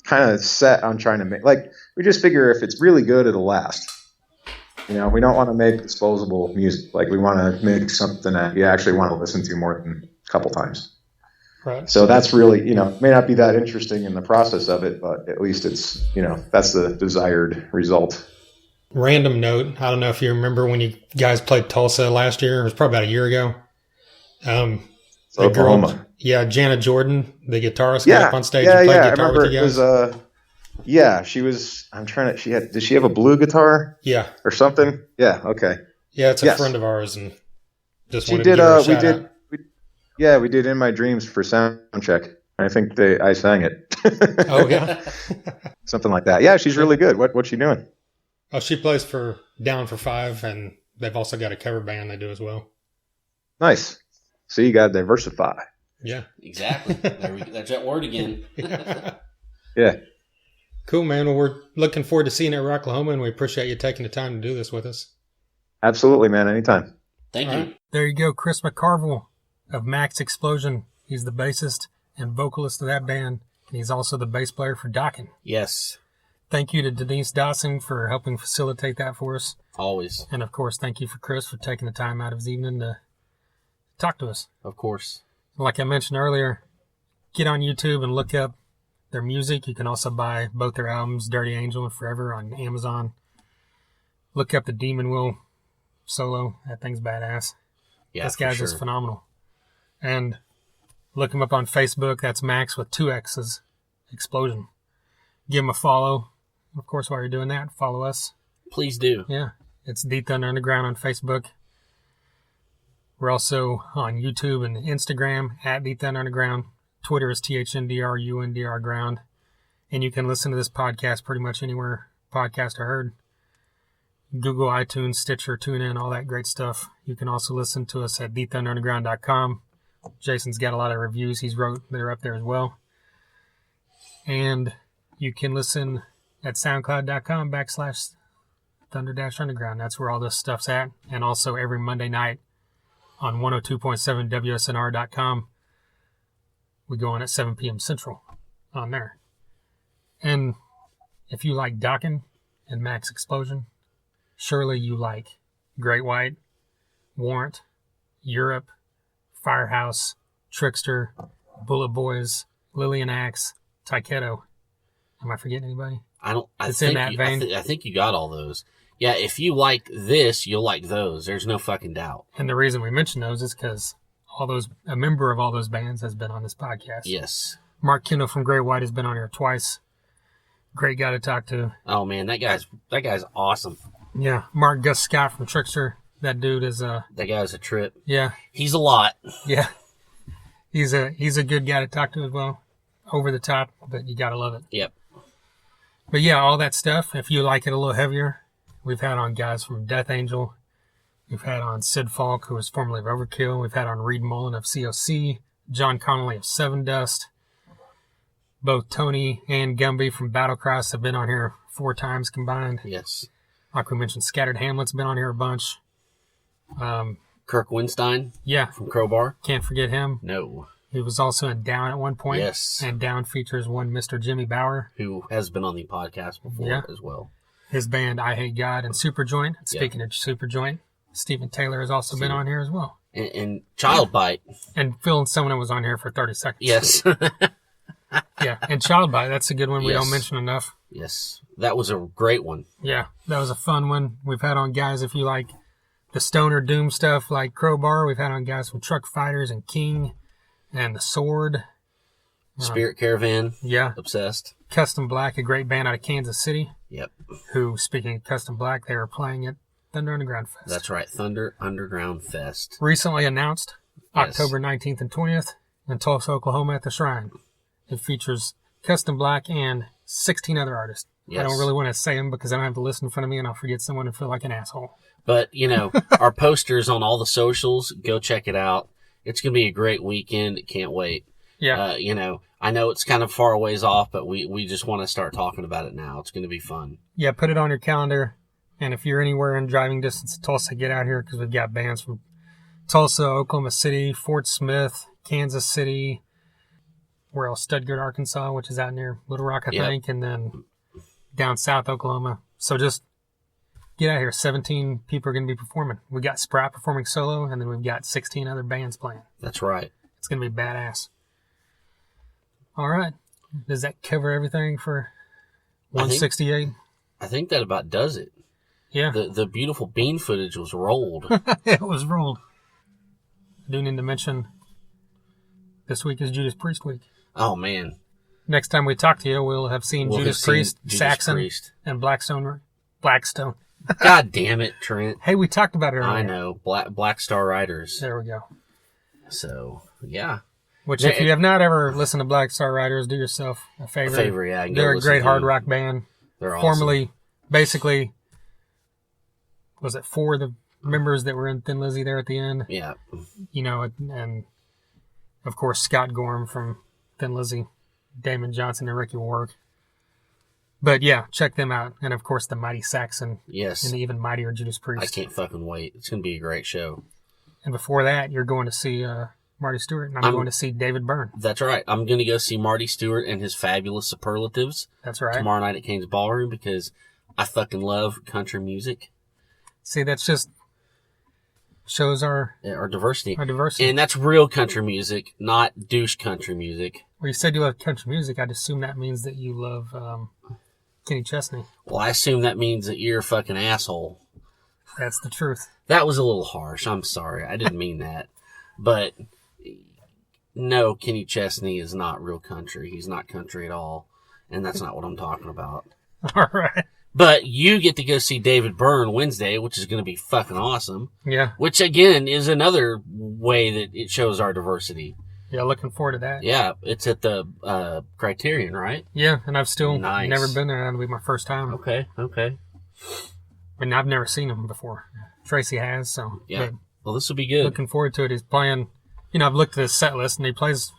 kind of set on trying to make, we just figure if it's really good, it'll last. We don't want to make disposable music. Like, we want to make something that you actually want to listen to more than a couple times. Right. So that's really, may not be that interesting in the process of it, but at least it's, that's the desired result. Random note. I don't know if you remember when you guys played Tulsa last year. It was probably about a year ago. Oklahoma. Janet Jordan, the guitarist, got up on stage and played guitar with you guys. It was, she was, did she have a blue guitar? Yeah. Or something? Yeah. Okay. Yeah. It's a friend of ours, and just she wanted did, to give her a shout out. We did In My Dreams for sound check. I think I sang it. Oh, yeah. Something like that. Yeah, she's really good. What's she doing? Oh, she plays for Down for Five, and they've also got a cover band they do as well. Nice. So you got to diversify. Yeah. Exactly. There's that word again. Yeah. Cool, man. Well, we're looking forward to seeing you at Rocklahoma, and we appreciate you taking the time to do this with us. Absolutely, man. Anytime. Thank you. Right. There you go, Chris McCarvill of Maxx Explosion. He's the bassist and vocalist of that band, and he's also the bass player for Dokken. Yes. Thank you to Denise Dawson for helping facilitate that for us. Always. And, of course, thank you for Chris for taking the time out of his evening to talk to us. Of course. Like I mentioned earlier, get on YouTube and look up their music. You can also buy both their albums, Dirty Angel and Forever, on Amazon. Look up the Demon Wheel solo. That thing's badass. Yeah, this guy's just phenomenal. And look him up on Facebook. That's Maxx with 2 X's, Explosion. Give him a follow. Of course, while you're doing that, follow us. Please do. Yeah. It's The Thunder Underground on Facebook. We're also on YouTube and Instagram at The Thunder Underground. Twitter is THNDRUNDR Ground. And you can listen to this podcast pretty much anywhere podcasts are heard. Google, iTunes, Stitcher, TuneIn, all that great stuff. You can also listen to us at TheThunderUnderground.com. Jason's got a lot of reviews he's wrote that are up there as well. And you can listen at SoundCloud.com/Thunder-Underground. That's where all this stuff's at. And also every Monday night on 102.7 WSNR.com. We go on at 7 p.m. Central on there. And if you like Dokken and Maxx Explosion, surely you like Great White, Warrant, Europe, Firehouse, Trickster, Bullet Boys, Lillian Axe, Taiketo. Am I forgetting anybody? I in that vein. I think you got all those. Yeah, if you like this, you'll like those. There's no fucking doubt. And the reason we mention those is because a member of all those bands has been on this podcast. Yes. Mark Kendall from Great White has been on here twice. Great guy to talk to. Oh man, that guy's awesome. Yeah, Mark Gus Scott from Trickster. That dude is that guy's a trip. Yeah, he's a lot. Yeah, he's a good guy to talk to as well. Over the top, but you gotta love it. Yep. But yeah, all that stuff. If you like it a little heavier, we've had on guys from Death Angel. We've had on Sid Falk, who was formerly of Overkill. We've had on Reed Mullen of COC, John Connolly of Seven Dust. Both Tony and Gumby from Battlecross have been on here 4 times combined. Yes. Like we mentioned, Scattered Hamlet's been on here a bunch. Kirk Winstein. Yeah. From Crowbar. Can't forget him. No. He was also in Down at one point. Yes. And Down features one Mr. Jimmy Bauer, who has been on the podcast before as well. His band I Hate God and Superjoint. Speaking of Superjoint, Stephen Taylor has also been on here as well. And Child Bite. And Phil Sumner was on here for 30 seconds. Yes. Yeah, and Child Bite, that's a good one we don't mention enough. Yes, that was a great one. Yeah, that was a fun one. We've had on guys, if you like the stoner doom stuff like Crowbar, we've had on guys from Truck Fighters and King and The Sword. Spirit Caravan. Yeah. Obsessed. Custom Black, a great band out of Kansas City. Yep. Who, speaking of Custom Black, they were playing at Thunder Underground Fest. That's right, Thunder Underground Fest. Recently announced, October 19th and 20th in Tulsa, Oklahoma at the Shrine. It features Custom Black and 16 other artists. Yes. I don't really want to say them because I don't have the list in front of me and I'll forget someone and feel like an asshole. But, our posters on all the socials, go check it out. It's going to be a great weekend. Can't wait. Yeah. I know it's kind of far a ways off, but we just want to start talking about it now. It's going to be fun. Yeah, put it on your calendar. And if you're anywhere in driving distance of Tulsa, get out here because we've got bands from Tulsa, Oklahoma City, Fort Smith, Kansas City, where else? Stuttgart, Arkansas, which is out near Little Rock, I think, and then down south Oklahoma. So just get out here. 17 people are going to be performing. We got Sprout performing solo, and then we've got 16 other bands playing. That's right. It's going to be badass. All right. Does that cover everything for 168? I think that about does it. Yeah. The beautiful bean footage was rolled. It was rolled. I do need to mention this week is Judas Priest week. Oh, man. Next time we talk to you, we'll have seen Judas Priest, Saxon, and Blackstone. God damn it, Trent. Hey, we talked about it earlier. I know. Black Star Riders. There we go. So, yeah. Which, if you have not ever listened to Black Star Riders, do yourself a favor. Yeah. They're a great hard rock band. They're awesome. Formerly, basically, was it 4 of the members that were in Thin Lizzy there at the end? Yeah. And of course, Scott Gorham from Thin Lizzy, Damon Johnson, and Ricky Warwick. But yeah, check them out. And of course, the Mighty Saxon. Yes. And the even mightier Judas Priest. I can't fucking wait. It's going to be a great show. And before that, you're going to see Marty Stewart, and I'm going to see David Byrne. That's right. I'm going to go see Marty Stewart and his fabulous Superlatives. That's right. Tomorrow night at Kane's Ballroom because I fucking love country music. See, that's just shows our diversity. Our diversity. And that's real country music, not douche country music. Well, you said you love country music. I'd assume that means that you love Kenny Chesney. Well, I assume that means that you're a fucking asshole. That's the truth. That was a little harsh. I'm sorry. I didn't mean that. But no, Kenny Chesney is not real country. He's not country at all. And that's not what I'm talking about. All right. But you get to go see David Byrne Wednesday, which is going to be fucking awesome. Yeah. Which, again, is another way that it shows our diversity. Yeah, looking forward to that. Yeah, it's at the Criterion, right? Yeah, and I've still never been there. That'll be my first time. Okay. And I've never seen him before. Tracy has, so. Yeah. Well, this will be good. Looking forward to it. He's playing, I've looked at his set list, and he plays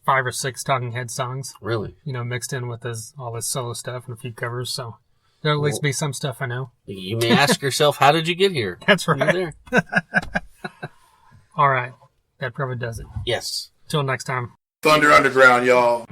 5 or 6 Talking Head songs. Really? Mixed in with all his solo stuff and a few covers, so. There'll at least be some stuff I know. You may ask yourself, how did you get here? That's right. You're there. All right. That probably does it. Yes. Till next time. Thunder Underground, y'all.